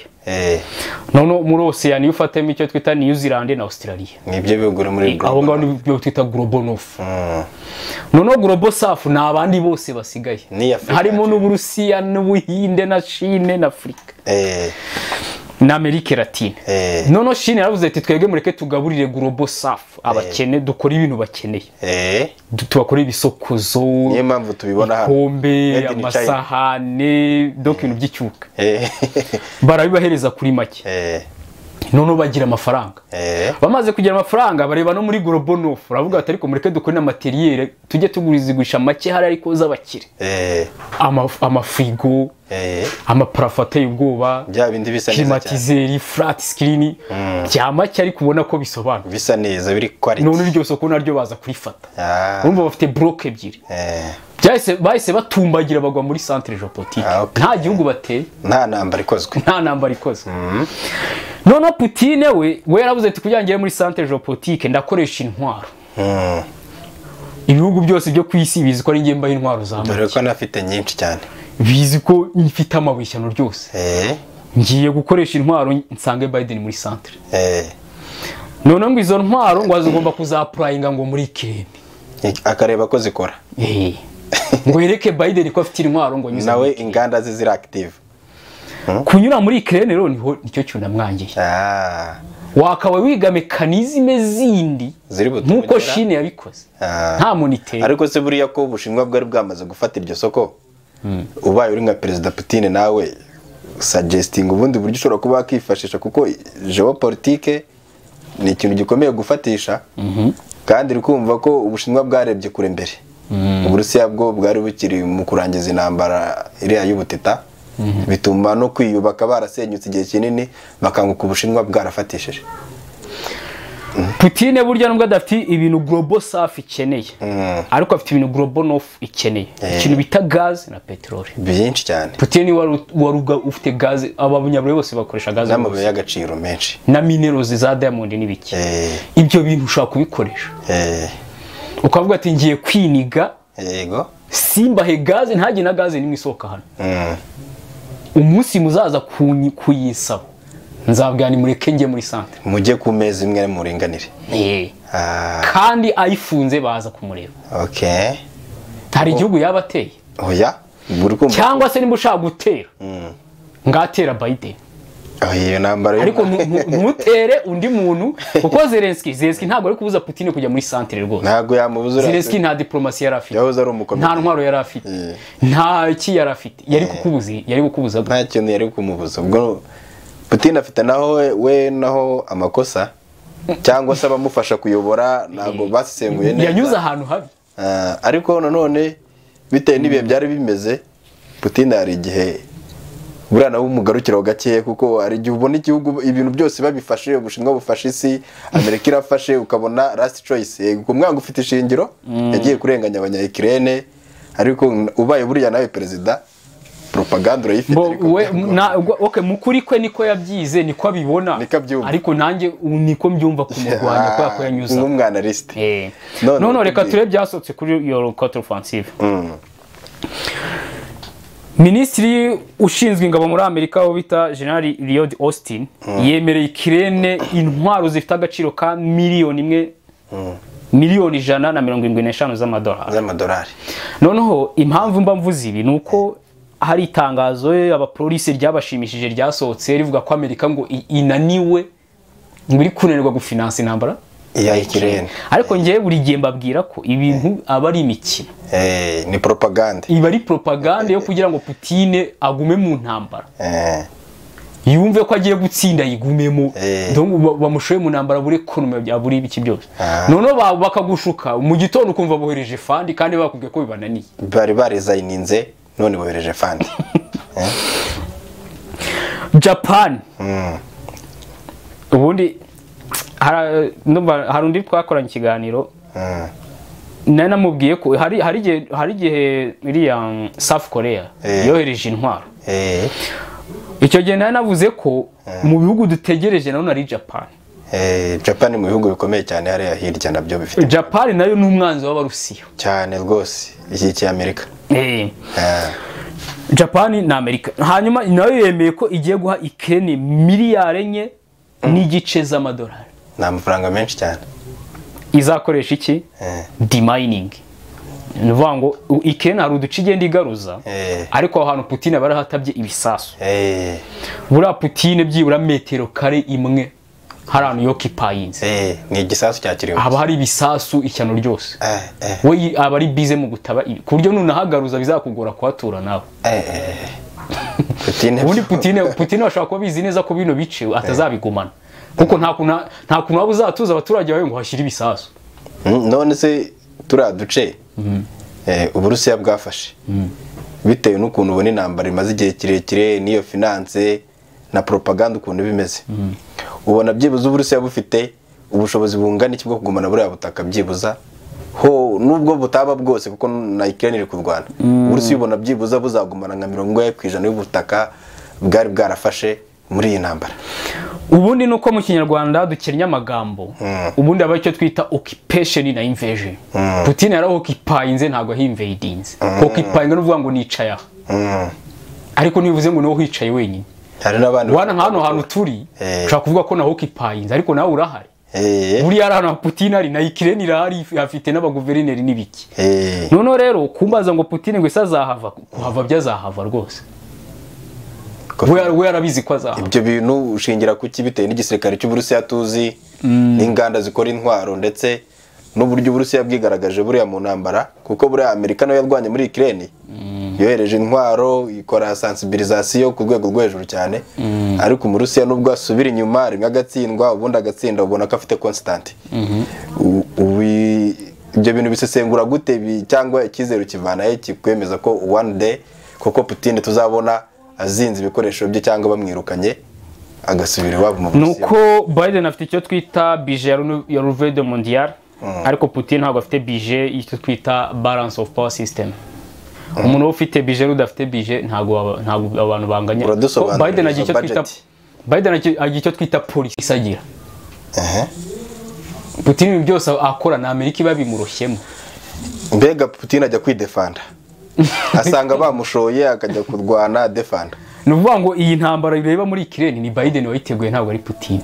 none muri Oceania ufatemo icyo twita New Zealand na Australia nibyo bigura muri abo ngabo nibyo twita Global North none Global South na abandi bose basigaye harimo n'Uburusiya n'Ubuhinde na Chine na Afrika na Amerika Latine none Chine yaravuze ati twege mureke tugaburire Global South abakene dukora ibintu bakeneye tubakora ibisokozo niyo mpamvu tubibona hano kombe amasahane dokintu by'icyuka barabibahereza kuri make none bagira amafaranga bamaze kugira amafaranga bareba no muri Global North uravuga ati ariko mureke dukore na materiel tujye tugurizigurisha make hari ariko z'abakire amafrigo amaparafate y'ubwoba bya bindi bisa neza climatiseur flat screen bya make ari kubona ko bisobanura bisa neza biri quality none iryo soko naryo baza kurifata urumva bafite block ebyiri bahise batumbagira bagwa muri centre geopolitique nta gihugu bateye nta nambara ikozwe none Putin we yaravuze ati kugira ngire muri centre geopolitique ndakoresha intwaro ibihugu byose byo kwisi bizi ko ari ngemba y'intwaro zambaye dore ko nafite nyinshi cyane bizi ko ifite amabishyano ryose ngiye gukoresha intwaro nsange Biden muri centre none ngo izo ntwaro ngo azigomba kuzapurayinga ngo muri Ukraine akareba ko zikora ngo yereke Biden ko afite intwaro ngo nyuze nawe inganda ze ziri active kunyura muri Ukraine rero nicyo cyunamwangiye wakawe wiga mekanizme zindi nkuko Chine yabikoze nta moniteur ariko se buriya ko Ubushinwa bwari bwamaze gufata iryo soko ubaye uri nka Perezida Putin nawe suggesting ubundi buryo ushobora kuba akifashisha kuko geopolitique ni ikintu gikomeye gufatisha kandi uri kumva ko Ubushinwa bwarebye kure mbere Uburusiya bwo bwari bukiri mu kurangiza intambara iriya y'ubutita bituma no kwiyubaka barasenyutse igihe kinini bakanguka Ubushinwa bwarafatishije Putin burya nubwo adafite ibintu global south ikeneye ariko afite ibintu global north ikeneye ikintu bita gaz na petrol byinshi cyane Putin waruga ufite gaz abanyaburayi bose bakoresha gaz n'amabuye y'agaciro menshi na minerals za diamond n'ibiki ibyo bintu ushaka kubikoresha ukavuga ati ngiye kwiniga yego simbahe gaz ntaje na gaz nimwe isoka hano umunsi muzaza kuyisaba nzabwira ni mureke nge muri centre mujye ku meza imwe mu ringanire kandi ayifunze baza kumureba hari igihugu yabateye oya cyangwa se nimba ushaka gutera ngatera Biden iyo nambara ariko ntutere undi muntu kuko Zelensky ntabwo ari kubuza Putin kujya muri centre rwose ntabwo yamubuza Zelensky nta diplomasi yari afite yahoze ari umukomeye nta ntwaro yari afite nta iki yari afite yari kukubuza nta kintu yari kumubuza ubwo Putin afite naho we naho amakosa cyangwa se abamufasha kuyobora ntabwo basenguye neza yanyuze ahantu habi ariko nanone bitewe n'ibihe byari bimeze Putin hari igihe buriya nawe umugarukiraho gakeya kuko hari igihe ubona igihugu ibintu byose babifashe Ubushinwa bufashe isi Amerika irafashe ukabona last choice kumwanga ufite ishingiro yagiye kurenganya abanya-Ukraine ariko ubaye buriya nawe perezida propaganda urayifite okay mukuri kwe niko yabyize niko abibona ariko nanjye niko mbyumva kumurwanya kwa ko yanyuza nk'umwana list none reka ture byasotse kuri your contre offensive Minisitiri ushinzwe ingabo muri Amerika wo bita General Lloyd Austin yemereye Ukraine intwaro zifite agaciro ka miliyoni 175 z'amadolari noneho impamvu mba mvuze ibi nuko hari itangazo abapolisi ryabashimishije ryasohotse rivuga ko Amerika ngo inaniwe muri kunanirwa gufinansa intambara ya Ukraine ariko ngiye buri gihe mbabwira ko ibintu aba ari imikino ni propaganda iba ari propaganda yo kugira ngo Putin agume mu ntambara yumve ko agiye gutsinda yigumemo donc bamushoye mu ntambara buri economy bya buri biki byose none bakagushuka mu gitondo ukumva bohereje fund kandi bakubwiye ko bibananiye bari barizayininze none bohereje fund Japan ubundi hari undi twakoranye ikiganiro nana mubwiye ko hari igihe iriya South Korea yohereje intwaro icyo gihe nana navuze ko mu bihugu dutegereje naho ari Japan Japan mu bihugu bikomeye cyane hariya hirya nabyo bifite Japan nayo ni umwanzi w'Abarusiya cyane rwose iki cy'Amerika Japan na Amerika hanyuma nayo yemeye ko igiye guha Ukraine miliyari 4 n'igice z'amadolari ni amafaranga menshi cyane izakoresha iki demining nuvuga ngo Ukraine hari uduce igenda igaruza ariko ahantu Putin barahatabye ibisasu bura Putin byibura metero kare imwe harano yokipayinze ni igisasu cyakiriwe haba hari ibisasu icyano ryose we abari bize mu gutaba ku buryo nunahagaruza bizakugora kwatura nawe Putin ashaka kuba bizi neza ko bino bice atazabigumana kuko nta kuntu waba uzatuza abaturage bawe ngo hashyire ibisasu none se turaduce Uburusiya bwafashe bitewe n'ukuntu ubona intambara imaze igihe kirekire n'iyo finance na propaganda ukuntu bimeze ubona byibuze Uburusiya bufite ubushobozi bungana iki bwo kugumana buriya butaka byibuza ho nubwo butaba bwose kuko na Ukraine iri kurwana Uburusiya ubona byibuza buzagumana nka 40% y'ubutaka bwari bwarafashe muri iyi ntambara ubundi nuko mu Kinyarwanda dukirnya amagambo ubundi aba icyo twita occupation na invasion Putin yari occupyinze ntago invadinze occupying no vuga ngo nicaya ariko nivuze ngo no hicaye wenyine hari nabandi wana hano hantu turi ushaka kuvuga ko na occupyinze ariko nawe urahari buriya ari ahantu Putin ari na Ukraine irahari afite n'abaguverineri n'ibiki noneho rero kumbaza ngo Putin ngo isazahava kuhava byazahava rwose we yarabizi ko azahava. Ibyo bintu ushingira kuki bitewe n'igisirikare cy'Uburusiya tuzi n'inganda zikora intwaro ndetse n'uburyo Uburusiya bwigaragaje buriya mu ntambara kuko buriya Amerika nayo yarwanye muri Ukraine yohereje intwaro ikora sensibilisation ku rwego rwo hejuru cyane ariko Umurusiya nubwo asubira inyuma rimwe agatsindwa ubundi agatsinda ubona ko afite constant. Ibyo bintu bisesengura gute cyangwa ikizero kivanaye kikwemeza ko one day koko Putin tuzabona azinze ibikoresho bye cyangwa bamwirukanye agasubira iwabo mu Burusiya? Nuko Biden afite icyo twita budget ya Revue mondiale ariko Putin ntabwo afite budget icyo twita balance of power system. Umuntu ufite budget udafite budget ntabwo abantu banganya. Biden agiye icyo twita policy agira. Putin byose akora na Amerika babimuroshyemo. Mbega Putin ajya kwidefanda asanga bamushoye akajya kurwana defanda. Nuvuga ngo iyi ntambara ireba muri Ukraine ni Biden wayiteguye ntabwo ari Putin.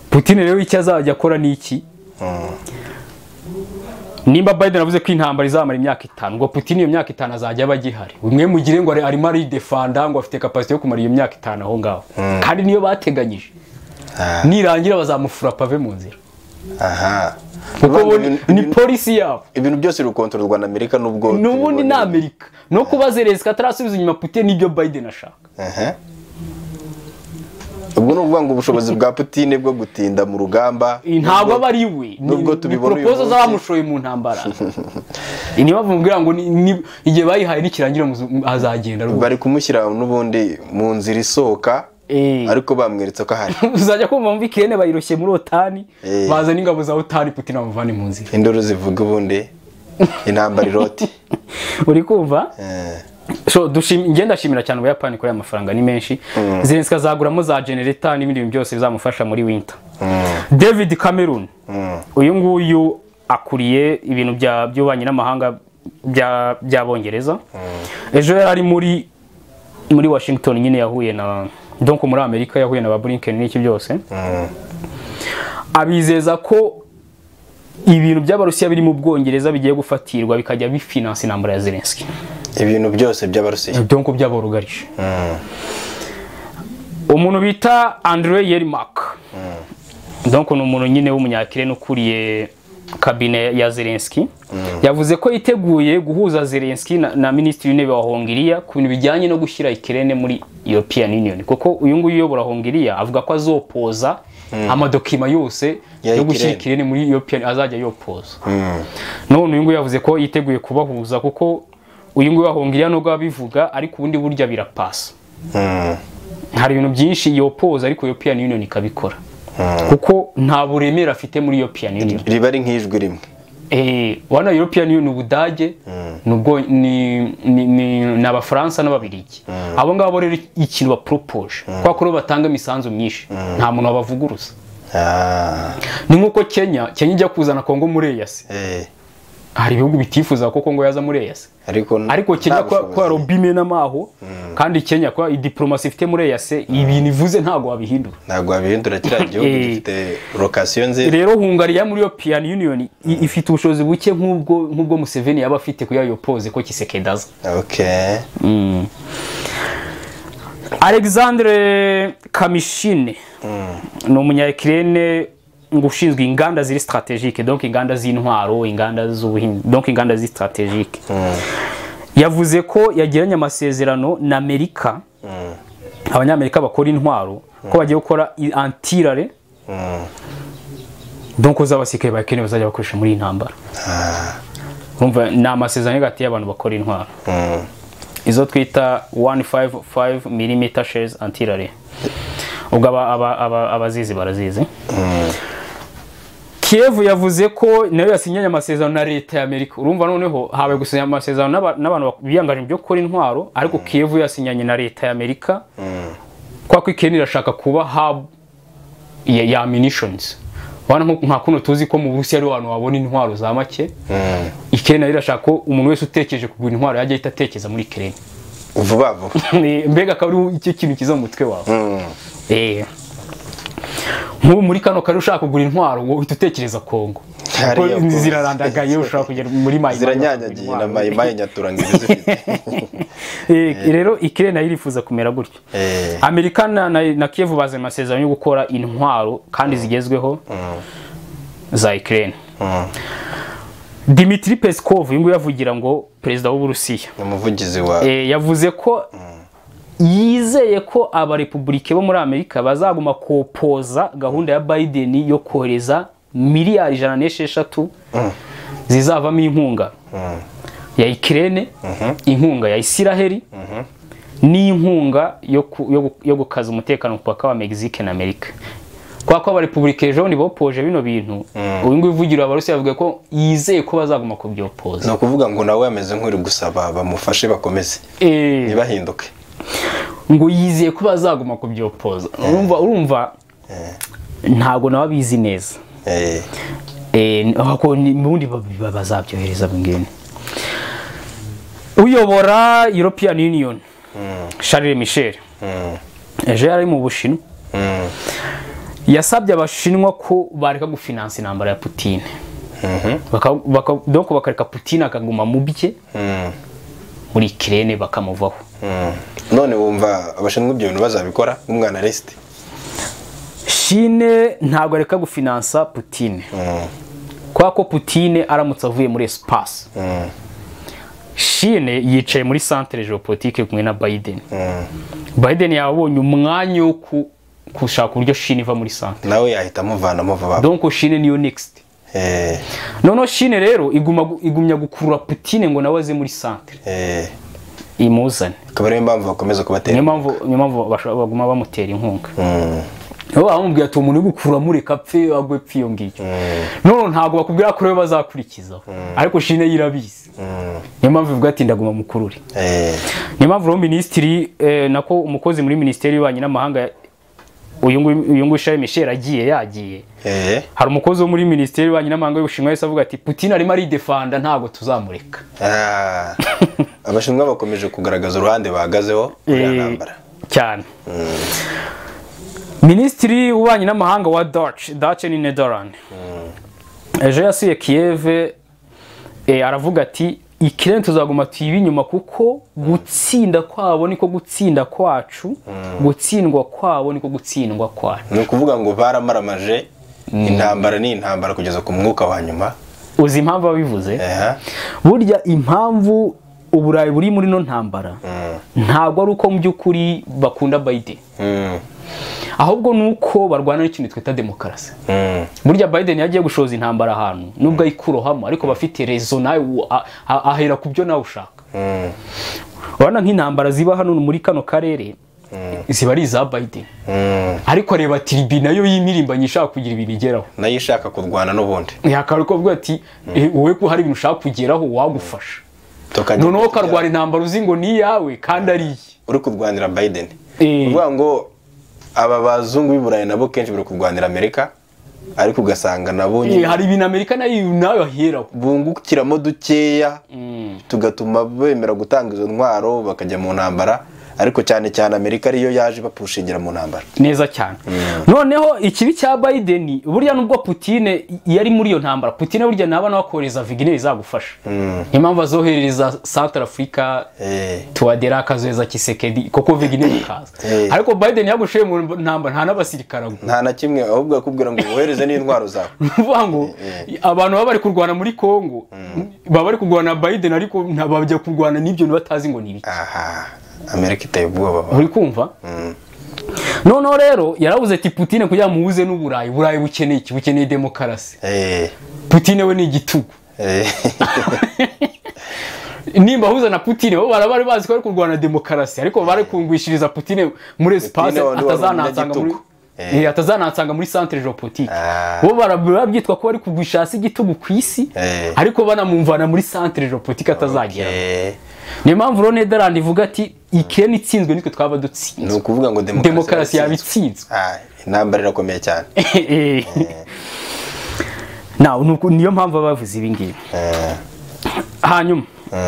Putin rero icyo azajya akora ni iki? Nimba Biden avuze ko intambara izamara imyaka 5 ngo Putin iyo myaka 5 azajya abagihari. Umwe mugire ngo arimo ari defanda ngo afite capacity yo kumara iyo myaka 5 aho ngaho. Kandi niyo bateganyije. Nirangira bazamufura pave mu nzira. Kuko ni policy yabo. Ibintu byose bikontorolwa na Amerika nubwo n'ubundi na Amerika no kubazerezeka atarasubiza inyuma Putin nibyo Biden ashaka. Ubwo no kuvuga ngo ubushobozi bwa Putin bwo gutinda mu rugamba ntabwo aba ari we nubwo tubibona proposal zabamushoye mu ntambara. Niyo bavumbwira ngo igihe bayihaye nikirangira azagenda rwo bari kumushyira n'ubundi mu nzira isoka ariko bamweretse ko ahari. Uzajya kumva mu Ukraine bayiroshye muri OTAN baza n'ingabo za OTAN Putin amuvana mu nzira. Indoro zivuga ubundi intambara iroti. Uri kumva? So ngenda shimira cyane Ubuyapani ko y'amafaranga ni menshi. Zelensky azaguramo za generator n'ibindi bintu byose bizamufasha muri winter. David Cameron uyu nguyu akuriye ibintu by'ububanyi n'amahanga by'Abongereza. Ejo yari muri Washington nyine yahuye na donc muri Amerika yahuye na Blinken n'iki byose. Abizeza ko ibintu by'Abarusiya biri mu Bwongereza bigiye gufatirwa bikajya bifinance intambara ya Zelensky. Ibintu byose by'Abarusiya donc by'aborugarije. Umuntu bita Andrei Yermak donc ni umuntu nyine w'umunyakirene ukuriye kabine ya Zelensky yavuze ko yiteguye guhuza Zelensky na Minisitiri w'Intebe wa Hongiriya ku bintu bijyanye no gushyira Ukraine muri European Union kuko uyu nguyu uyobora Hongiriya avuga ko azopoza amadokima yose yo gushyira Ukraine muri European azajya yopoza. None uyu nguyu yavuze ko yiteguye kubahuza kuko uyu nguyu wa Hongiriya no gabivuga ariko ubundi burya birapasa. Hari ibintu byinshi yopoza ariko European Union ikabikora. Kuko nta buremera afite muri European Union. Riba ari nk'ijwi rimwe. Wana European Union ubudage nubwo ni n'Abafaransa n'Ababiligi. Abo ngabo rero ikintu bapropose kwa ko batanga imisanzu myinshi nta muntu wabavuguruza. Ni nkuko Kenya ijya kuzana Kongo muri EAC. Hari ibihugu bitifuza ko Kongo yaza muri EAC. Ariko Kenya kwa robime n'amaho kandi Kenya kwa diplomasi ifite muri EAC ibintu ivuze ntago wabihindura. Ntago wabihindura kira gihugu gifite location nziza. Rero Hungariya muri European Union ifite ubushobozi buke nk'ubwo Museveni yaba afite kuya yopoze ko Tshisekedi aza. Okay. Alexandre Kamishine ni umunya-Ukraine ngushinzwe inganda ziri strategique donc inganda z'intwaro inganda z'ubuhinzi donc inganda zi strategique. Yavuze ko yagiranye amasezerano na Amerika abanyamerika bakora intwaro ko bagiye gukora antirare donc uzabasikaye bakene bazajya bakoresha muri intambara. Urumva na amasezerano hagati y'abantu bakora intwaro izo twita 155 mm shells antirare. Ubwo abazizi barazizi. Kiev yavuze ko nayo yasinyanye amasezerano na leta ya Amerika. Urumva noneho habaye gusinya amasezerano n'abantu biyangaje byo gukora intwaro ariko Kiev yasinyanye na leta ya Amerika kwa ko Ukraine irashaka kuba hub ya ammunitions. Wana nka kuno tuzi ko mu Burusiya ari abantu babona intwaro za make. Ukraine irashaka ko umuntu wese utekereje kugura intwaro yajya itatekeza muri Ukraine. Vuba vuba. Mbega ka ari icyo kintu kiza mu mutwe wawe. nk'ubu muri kano kare ushaka kugura intwaro ngo uhita utekereza Kongo zirarandagaye ushaka kugera muri Mayi ziranyanyagiye na Mayi nyatura ngizifite rero Ukraine nayo irifuza kumera gutyo Amerika na Kiev baze amasezerano yo gukora intwaro kandi zigezweho za Ukraine Dmitry Peskov ngo yavugira ngo president w'u Burusiya umuvugizi wa yavuze ko yizeye ko abarepublike bo muri Amerika bazaguma kopoza gahunda ya Biden yo kohereza miliyari 160 zizavamo inkunga ya Ukraine inkunga ya Israel n'inkunga yo gukaza umutekano ku mupaka wa Mexique na Amerika kwa ko abarepublike ejo bopoje bino bintu uyu ngo ivugira abarusiya yavuga ko yizeye ko bazaguma ku byopoza no kuvuga ngo nawe yameze nk'uri gusaba bamufashe bakomeze nibahinduke ngo yizeye ko bazaguma ku byopoza urumva ntago nawe abizi neza ako n'ubundi bazabyohereza bingene uyobora European Union Charles Michel ejo yari mu Bushinwa yasabye abashinwa ko bareka gufinansa intambara ya Putin donc bakareka Putin akaguma mu bye muri Ukraine bakamuvaho none wumva abashinwa ibyo bintu bazabikora nk'umwana rest Chine ntabwo areka gufinansa Putin kwa ko Putin aramutse avuye muri espace Chine yicaye muri centre géopolitique kumwe na Biden Biden yabonye umwanya wo kushaka uburyo Chine iva muri centre nawe yahita muvanamo vuba donc Chine niyo next nono Chine rero igumya gukurura Putin ngo nawe aze muri centre imuzane kabare impamvu bakomeza kubatera impamvu baguma bamutera inkunga bamubwiye ati umuntu gukura muri kapfe agwe pfiyo ngiyo none ntago bakubwira ko rero bazakurikiza ariko Chine yirabizi niyo mpamvu ivuga ati ndaguma mukururi niyo mpamvu ro ministry nako umukozi muri ministeri y'ububanyi n'amahanga uyu nguyu Charles Michel yagiye hari umukozi wo muri ministeri y'ububanyi n'amahanga y'Ubushinwa yese avuga ati Putin arimo ari defenda ntago tuzamureka abashinwa bakomeje kugaragaza uruhande bahagazeho y'intambara cyane Ministry w'ububanyi n'amahanga wa Dutch ni Netherland ejo yasuye Kiev aravuga ati Ukraine tuzaguma tuyiba inyuma kuko gutsinda kwabo niko gutsinda kwacu gutsindwa kwabo niko gutsindwa kwacu ni ukuvuga ngo baramaramaje intambara ni intambara kugeza ku mwuka wa nyuma uzi impamvu babivuze burya impamvu uburayi buri muri no ntambara ntabwo ari uko mu byukuri bakunda Biden ahubwo nuko barwana n'ikintu twita demokarasi burya Biden yagiye gushoza intambara ahantu nubwo ayikurohamo ariko bafite rezo nawe ahera ku byo nawe ushaka urabona nk'intambara ziba hano muri kano karere ziba ari za Biden ariko reba Tiribi nayo y'imirimbanye ishaka kugira ibintu igeraho nayo ishaka kurwana n'ubundi yakaruko avuga ati wowe ko hari ibintu ushaka kugeraho wagufasha noneho karwara intambara uzi ngo ni yawe kandi ari uri kurwanira Biden uvuga ngo aba bazungu b'Iburayi nabo kenshi bari kurwanira Amerika ariko ugasanga nabo hari ibintu Amerika nayo ahera bungukiramo dukeya tugatuma bemera gutanga izo ntwaro bakajya mu ntambara ariko cyane cyane Amerika ariyo yaje bapushingira mu ntambara neza cyane noneho ikibi cya Biden burya nubwo Putin yari muri iyo ntambara Putin burya naba nabakoreza Wagner izagufasha impamvu azohereza South Africa tuwadera akazoheza Kisekedi koko Wagner ikaza ariko Biden yagushoye mu ntambara nta n'abasirikara nta na kimwe ahubwo akubwira ngo wohereze n'intwaro zawe uvuga ngo abantu baba bari kurwana muri Kongo baba bari kurwana Biden ariko ntabajya kurwana n'ibyo batazi ngo nibiki Amerika itaye ubwoba uri kumva noneho rero yaravuze ati Putin kugira muhuze n'Uburayi bukeneye iki bukeneye demokarasi Putin we ni igitugu nimba huza na Putin bo barabari bazi ko ari kurwana demokarasi ariko bari kungwishiriza Putin muri espace atazanansanga muri centre géopolitique bo barabyitwa ko bari kugwishasa igitugu kwisi ariko banamumvana muri centre géopolitique atazagera niyo mpamvu ro Netherland ivuga ati Ukraine itsinzwe nitwe twaba dutsinze no kuvuga ngo demokarasi yabitsinzwe intambara irakomeye cyane niyo mpamvu bavuze ibi ngibi hanyuma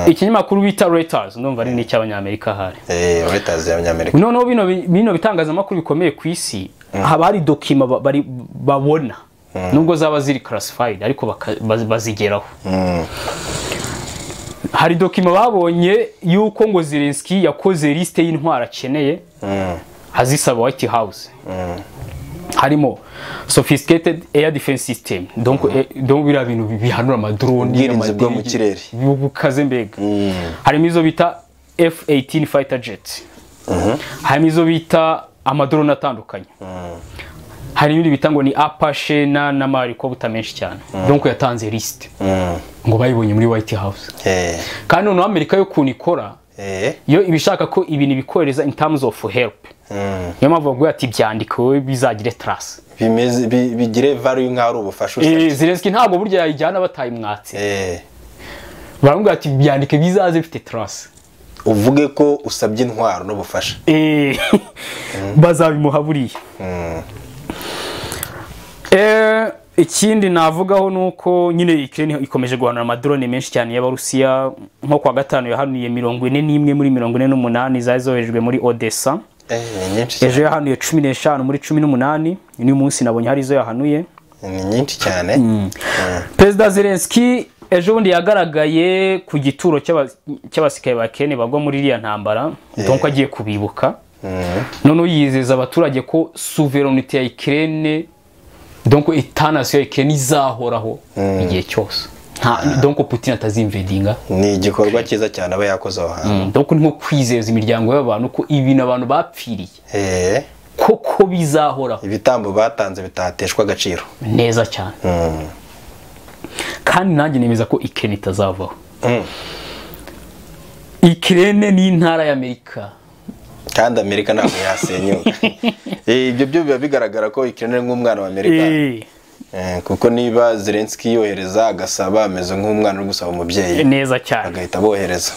ikinyamakuru bita Reuters ndumva ari n'icy'abanyamerika hari Reuters y'abanyamerika noneho bino bitangazamakuru bikomeye ku isi haba hari dokima babona nubwo zaba ziri classified ariko bazigeraho. Hari dokima babonye yuko ngo Zelensky yakoze liste y'intwara akeneye azisaba White House. Harimo sophisticated air defense system, donc bira bintu bihanura amadrone y'amajyepfo mu kirere bukaze mbega. Harimo izo bita F-18 fighter jets, harimo izo bita amadrone atandukanye, hari ibindi bita ngo ni Apache n'amariko butamenshi cyane. Donc yatanze liste ngo bayibonye muri White House. Kandi no Amerika yo kunikora yo ibishaka ko ibintu bikoreza in terms of help. Niyo mpamvu bavuga ati byandiko bizagire trace, bigire value nk'ari ubufasha. Zelensky ntabwo burya yajyana batayimwatse. Baravuga ati byandike bizaze bifite trace, uvuge ko usabye intwaro no bufasha. Bazabimuha buriya. Ikindi navugaho nuko nyine Ukraine ikomeje guhanura amadrone menshi cyane y'Abarusiya. Nko kwa gatanu yahanuye 41 muri 48 zazohejwe muri Odessa. Ejo yahanuye 15 muri 18. Ni umunsi nabonye hari izo yahanuye. Ni nyinshi cyane. President Zelensky ejo bundi yagaragaye ku gituro cy'abasikaye ba Ukraine bagwa muri iriya ntambara. Donc agiye kubibuka. None yizeza abaturage ko souveraineté ya Ukraine, donc itanasiyo Ukraine izahoraho igihe cyose. Donc Putin atazimvedinga. Ni igikorwa cyiza cyane aba yakoze aho hantu. Donc nko kwizeza imiryango y'abantu ko ibintu abantu bapfiriye koko bizahoraho, ibitambo batanze bitateshwa agaciro neza cyane. Kandi nanjye nemeza ko Ukraine itazavaho. Ukraine ni intara ya Amerika, kandi Amerika ntabwo yasenyuka. Ibyo byo biba bigaragara ko Ukraine nk'umwana wa Amerika. Kuko niba Zelensky yohereza agasaba ameze nk'umwana uri gusaba umubyeyi neza cyane, agahita bohereza.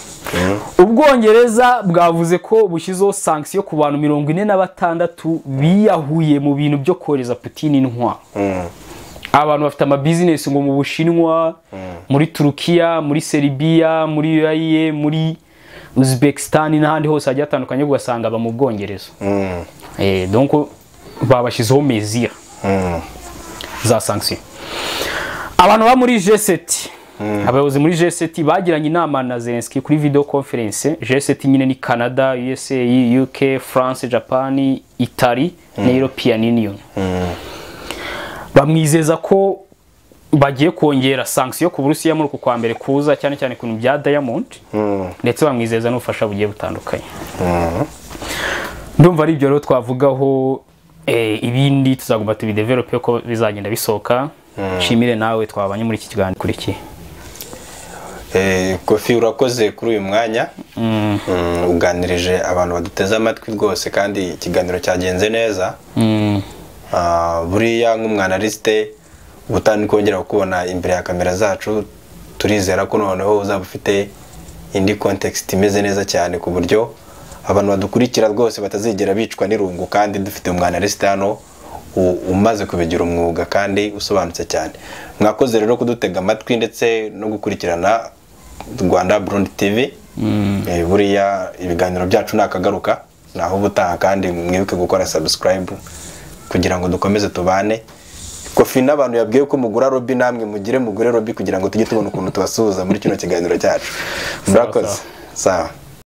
Ubwongereza bwavuze ko bushizo sanction ku bantu 46 biyahuye mu bintu byo kohereza Putin intwaro. Abantu bafite ama business ngo mu Bushinwa, muri Turukiya, muri Serbia, muri UAE, muri Uzbekistan n'ahandi hose hagiye atandukanye ugasanga aba mu Bwongereza. Donc babashizeho mesure za sanction. Abantu ba muri G7, abayobozi muri G7 bagiranye inama na Zelensky kuri video conference. G7 nyine ni Canada, USA, UK, France, Japan, Italy na European Union. Bamwizeza ko bagiye kongera sanction ku Burusiya muri kwa mbere kuza cyane cyane ku bya Diamond, ndetse bamwizeza n'ufasha bugiye butandukanye. Ndumva ari ibyo rero twavugaho. Ibindi tuzagomba tubidevelope ko bizagenda bisoka. Nshimire nawe twabanye muri iki kiganiro kurikiye. Kofi urakoze kuri uyu mwanya. Uganirije abantu baduteze amatwi rwose kandi ikiganiro cyagenze neza. Buriya nk'umwanaliste ubutani kongera kubona imbere ya kamera zacu, turizera ko noneho uzaba ufite indi context imeze neza cyane ku buryo abantu badukurikira rwose batazigera bicwa n'irungu, kandi dufite umwanaliste hano umaze kubigira umwuga kandi usobanutse cyane. Mwakoze rero kudutega amatwi ndetse no gukurikirana Rwanda Burundi TV. Buriya ibiganiro byacu nakagaruka naho ubutaha, kandi mwibuke gukora subscribe kugira ngo dukomeze tubane. Kofi n'abantu yabwiye ko mugura Robi, namwe mugure Robi kugira ngo tujye tubona ukuntu tubasuhuza muri kino kiganiro cyacu. Murakoze. Sawa.